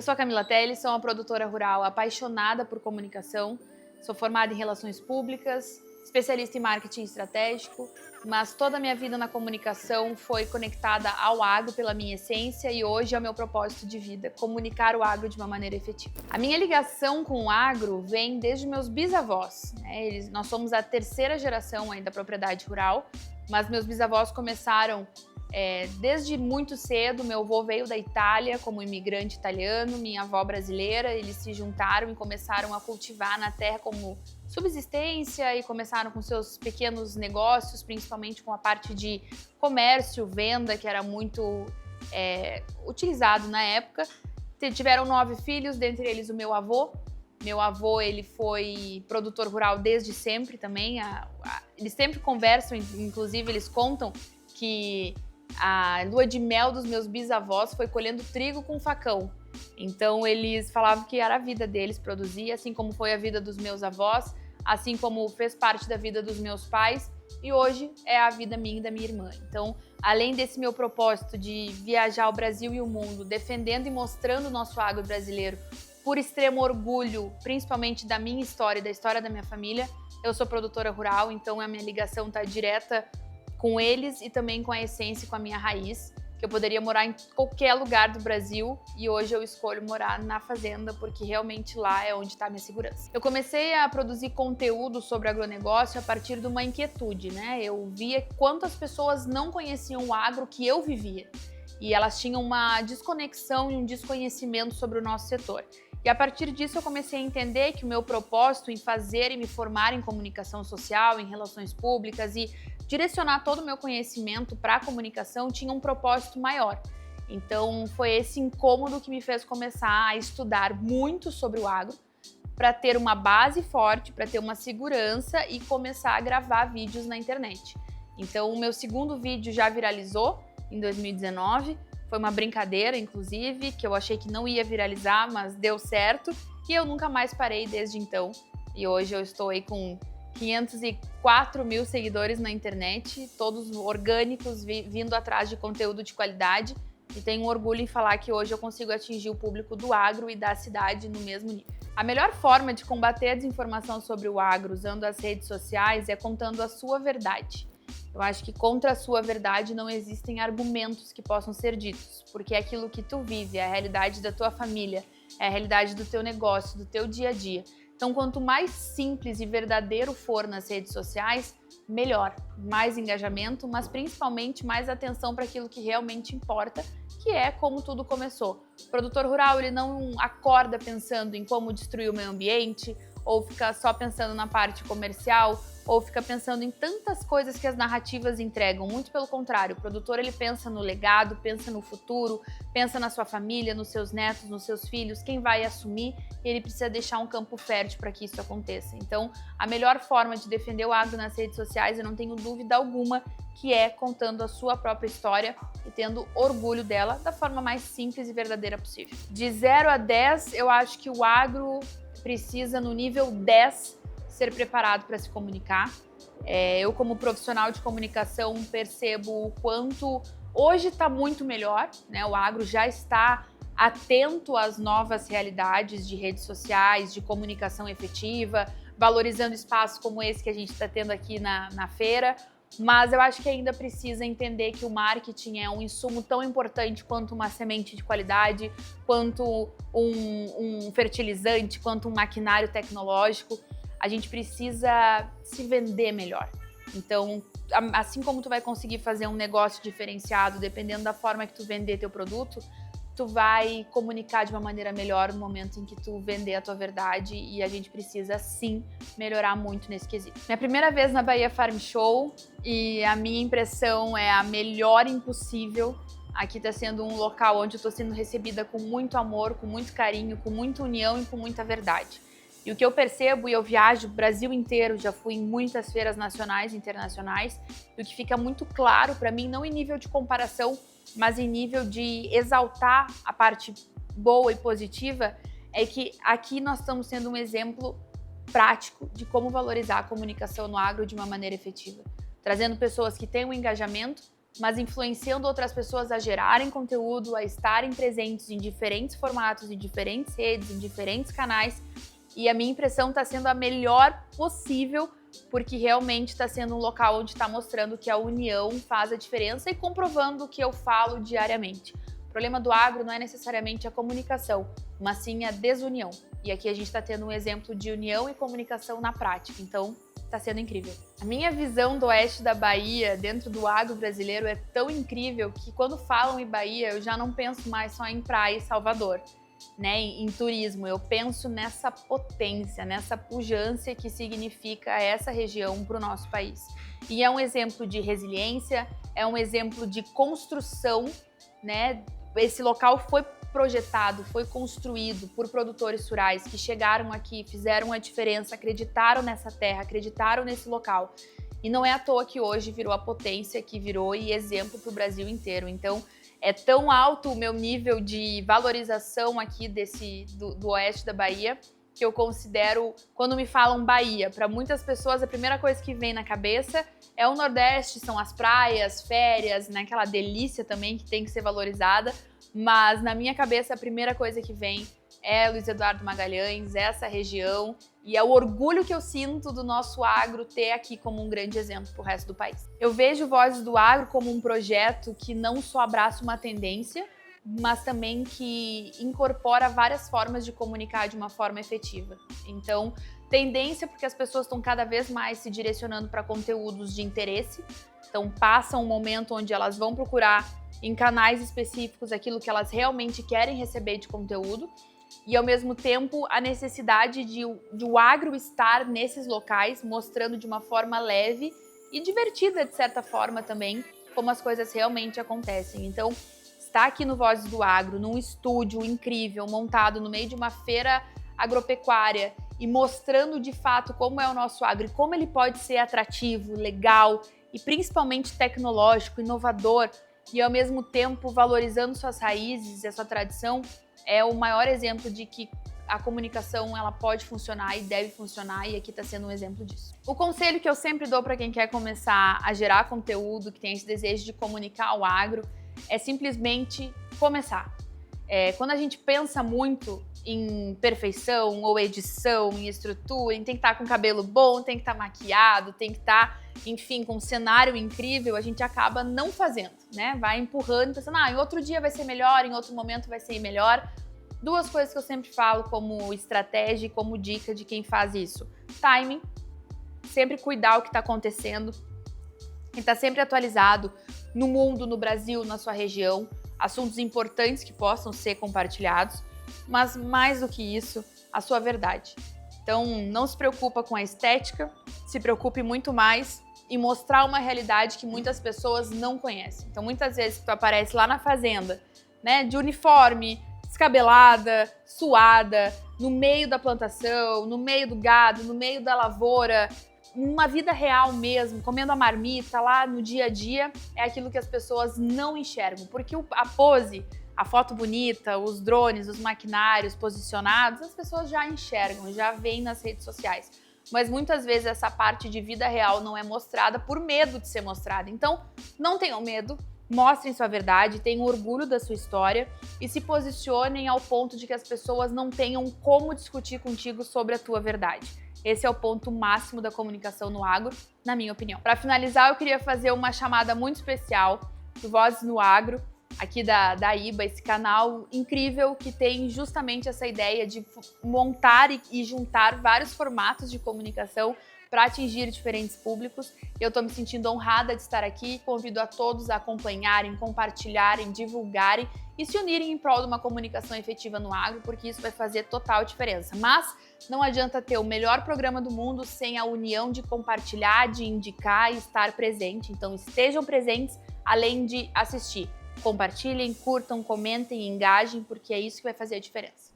Eu sou a Camila Telles, sou uma produtora rural apaixonada por comunicação, sou formada em relações públicas, especialista em marketing estratégico, mas toda a minha vida na comunicação foi conectada ao agro pela minha essência e hoje é o meu propósito de vida, comunicar o agro de uma maneira efetiva. A minha ligação com o agro vem desde meus bisavós, né? Nós somos a terceira geração aí da propriedade rural, mas meus bisavós começaram desde muito cedo. Meu avô veio da Itália como imigrante italiano, minha avó brasileira, eles se juntaram e começaram a cultivar na terra como subsistência e começaram com seus pequenos negócios, principalmente com a parte de comércio, venda, que era muito utilizado na época. Tiveram 9 filhos, dentre eles o meu avô. Meu avô, ele foi produtor rural desde sempre também. Eles sempre conversam, inclusive eles contam que a lua de mel dos meus bisavós foi colhendo trigo com facão. Então eles falavam que era a vida deles produzir, assim como foi a vida dos meus avós, assim como fez parte da vida dos meus pais e hoje é a vida minha e da minha irmã. Então, além desse meu propósito de viajar o Brasil e o mundo, defendendo e mostrando o nosso agro brasileiro por extremo orgulho, principalmente da minha história e da história da minha família, eu sou produtora rural, então a minha ligação está direta com eles e também com a essência e com a minha raiz, que eu poderia morar em qualquer lugar do Brasil e hoje eu escolho morar na fazenda porque realmente lá é onde está a minha segurança. Eu comecei a produzir conteúdo sobre agronegócio a partir de uma inquietude, né? Eu via quantas pessoas não conheciam o agro que eu vivia e elas tinham uma desconexão e um desconhecimento sobre o nosso setor. E a partir disso eu comecei a entender que o meu propósito em fazer e me formar em comunicação social, em relações públicas e direcionar todo o meu conhecimento para a comunicação tinha um propósito maior. Então foi esse incômodo que me fez começar a estudar muito sobre o agro, para ter uma base forte, para ter uma segurança e começar a gravar vídeos na internet. Então o meu segundo vídeo já viralizou em 2019, foi uma brincadeira, inclusive, que eu achei que não ia viralizar, mas deu certo, e eu nunca mais parei desde então. E hoje eu estou aí com 504 mil seguidores na internet, todos orgânicos, vindo atrás de conteúdo de qualidade, e tenho orgulho em falar que hoje eu consigo atingir o público do agro e da cidade no mesmo nível. A melhor forma de combater a desinformação sobre o agro usando as redes sociais é contando a sua verdade. Eu acho que contra a sua verdade não existem argumentos que possam ser ditos, porque é aquilo que tu vive, é a realidade da tua família, é a realidade do teu negócio, do teu dia a dia. Então, quanto mais simples e verdadeiro for nas redes sociais, melhor. Mais engajamento, mas principalmente mais atenção para aquilo que realmente importa, que é como tudo começou. O produtor rural, ele não acorda pensando em como destruir o meio ambiente, ou fica só pensando na parte comercial, ou fica pensando em tantas coisas que as narrativas entregam. Muito pelo contrário, o produtor ele pensa no legado, pensa no futuro, pensa na sua família, nos seus netos, nos seus filhos, quem vai assumir, e ele precisa deixar um campo fértil para que isso aconteça. Então, a melhor forma de defender o agro nas redes sociais, eu não tenho dúvida alguma, que é contando a sua própria história e tendo orgulho dela da forma mais simples e verdadeira possível. De 0 a 10, eu acho que o agro precisa, no nível 10, ser preparado para se comunicar. Eu, como profissional de comunicação, percebo o quanto hoje está muito melhor, né? O agro já está atento às novas realidades de redes sociais, de comunicação efetiva, valorizando espaços como esse que a gente está tendo aqui na feira. Mas eu acho que ainda precisa entender que o marketing é um insumo tão importante quanto uma semente de qualidade, quanto um fertilizante, quanto um maquinário tecnológico. A gente precisa se vender melhor. Então, assim como tu vai conseguir fazer um negócio diferenciado, dependendo da forma que tu vender teu produto, tu vai comunicar de uma maneira melhor no momento em que tu vender a tua verdade, e a gente precisa sim melhorar muito nesse quesito. Minha primeira vez na Bahia Farm Show e a minha impressão é a melhor impossível. Aqui está sendo um local onde eu estou sendo recebida com muito amor, com muito carinho, com muita união e com muita verdade. E o que eu percebo, e eu viajo o Brasil inteiro, já fui em muitas feiras nacionais e internacionais, e o que fica muito claro para mim, não em nível de comparação, mas em nível de exaltar a parte boa e positiva, é que aqui nós estamos sendo um exemplo prático de como valorizar a comunicação no agro de uma maneira efetiva. Trazendo pessoas que têm um engajamento, mas influenciando outras pessoas a gerarem conteúdo, a estarem presentes em diferentes formatos, em diferentes redes, em diferentes canais. E a minha impressão está sendo a melhor possível, porque realmente está sendo um local onde está mostrando que a união faz a diferença e comprovando o que eu falo diariamente. O problema do agro não é necessariamente a comunicação, mas sim a desunião. E aqui a gente está tendo um exemplo de união e comunicação na prática, então está sendo incrível. A minha visão do oeste da Bahia, dentro do agro brasileiro, é tão incrível que quando falam em Bahia, eu já não penso mais só em praia e Salvador, né, em turismo. Eu penso nessa potência, nessa pujança que significa essa região para o nosso país. E é um exemplo de resiliência, é um exemplo de construção, né? Esse local foi projetado, foi construído por produtores rurais que chegaram aqui, fizeram a diferença, acreditaram nessa terra, acreditaram nesse local. E não é à toa que hoje virou a potência que virou e exemplo para o Brasil inteiro. Então, é tão alto o meu nível de valorização aqui do oeste da Bahia, que eu considero, quando me falam Bahia, para muitas pessoas a primeira coisa que vem na cabeça é o Nordeste, são as praias, férias, né, aquela delícia também que tem que ser valorizada, mas na minha cabeça a primeira coisa que vem é Luiz Eduardo Magalhães, essa região, e é o orgulho que eu sinto do nosso agro ter aqui como um grande exemplo para o resto do país. Eu vejo Vozes do Agro como um projeto que não só abraça uma tendência, mas também que incorpora várias formas de comunicar de uma forma efetiva. Então, tendência porque as pessoas estão cada vez mais se direcionando para conteúdos de interesse, então passam um momento onde elas vão procurar em canais específicos aquilo que elas realmente querem receber de conteúdo, e ao mesmo tempo a necessidade de o agro estar nesses locais, mostrando de uma forma leve e divertida de certa forma também, como as coisas realmente acontecem. Então, estar aqui no Vozes do Agro, num estúdio incrível, montado no meio de uma feira agropecuária e mostrando de fato como é o nosso agro e como ele pode ser atrativo, legal e principalmente tecnológico, inovador, e ao mesmo tempo valorizando suas raízes e a sua tradição, é o maior exemplo de que a comunicação ela pode funcionar e deve funcionar, e aqui está sendo um exemplo disso. O conselho que eu sempre dou para quem quer começar a gerar conteúdo, que tem esse desejo de comunicar o agro, é simplesmente começar. Quando a gente pensa muito em perfeição ou edição, em estrutura, em tem que estar com cabelo bom, tem que estar maquiado, tem que estar, enfim, com um cenário incrível, a gente acaba não fazendo, né? Vai empurrando, pensando, em outro dia vai ser melhor, em outro momento vai ser melhor. Duas coisas que eu sempre falo como estratégia e como dica de quem faz isso. Timing, sempre cuidar o que está acontecendo, e estar sempre atualizado no mundo, no Brasil, na sua região, assuntos importantes que possam ser compartilhados, mas mais do que isso, a sua verdade. Então, não se preocupa com a estética, se preocupe muito mais em mostrar uma realidade que muitas pessoas não conhecem. Então, muitas vezes tu aparece lá na fazenda, né, de uniforme, descabelada, suada, no meio da plantação, no meio do gado, no meio da lavoura, uma vida real mesmo, comendo a marmita lá no dia a dia, é aquilo que as pessoas não enxergam, porque a pose, a foto bonita, os drones, os maquinários posicionados, as pessoas já enxergam, já veem nas redes sociais. Mas muitas vezes essa parte de vida real não é mostrada por medo de ser mostrada. Então, não tenham medo, mostrem sua verdade, tenham orgulho da sua história e se posicionem ao ponto de que as pessoas não tenham como discutir contigo sobre a tua verdade. Esse é o ponto máximo da comunicação no agro, na minha opinião. Para finalizar, eu queria fazer uma chamada muito especial do Vozes no Agro, aqui da IBA, esse canal incrível que tem justamente essa ideia de montar e juntar vários formatos de comunicação para atingir diferentes públicos. Eu estou me sentindo honrada de estar aqui, convido a todos a acompanharem, compartilharem, divulgarem e se unirem em prol de uma comunicação efetiva no agro, porque isso vai fazer total diferença. Mas não adianta ter o melhor programa do mundo sem a união de compartilhar, de indicar e estar presente. Então estejam presentes, além de assistir. Compartilhem, curtam, comentem, engajem, porque é isso que vai fazer a diferença.